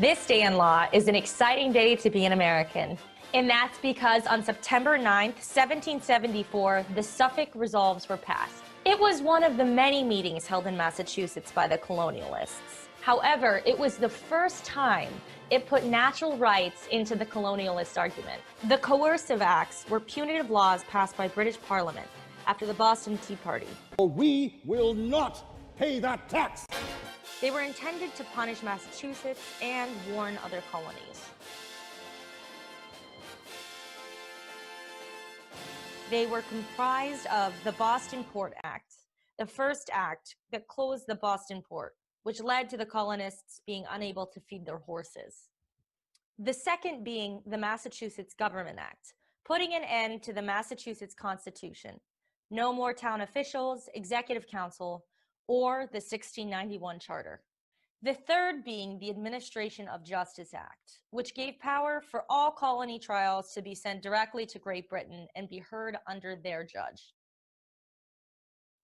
This day in law is an exciting day to be an American. And that's because on September 9th, 1774, the Suffolk Resolves were passed. It was one of the many meetings held in Massachusetts by the colonialists. However, it was the first time it put natural rights into the colonialist argument. The coercive acts were punitive laws passed by British Parliament after the Boston Tea Party. We will not pay that tax. They were intended to punish Massachusetts and warn other colonies. They were comprised of the Boston Port Act, the first act that closed the Boston port, which led to the colonists being unable to feed their horses. The second being the Massachusetts Government Act, putting an end to the Massachusetts Constitution. No more town officials, executive council, or the 1691 Charter. The third being the Administration of Justice Act, which gave power for all colony trials to be sent directly to Great Britain and be heard under their judge.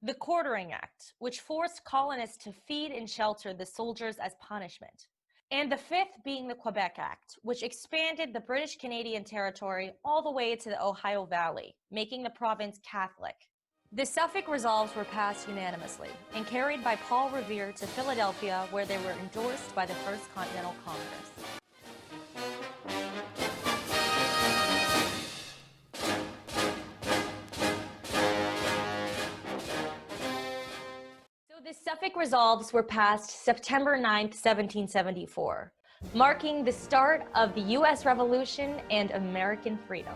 The Quartering Act, which forced colonists to feed and shelter the soldiers as punishment. And the fifth being the Quebec Act, which expanded the British Canadian territory all the way to the Ohio Valley, making the province Catholic. The Suffolk Resolves were passed unanimously and carried by Paul Revere to Philadelphia, where they were endorsed by the First Continental Congress. So the Suffolk Resolves were passed September 9th, 1774, marking the start of the U.S. Revolution and American freedom.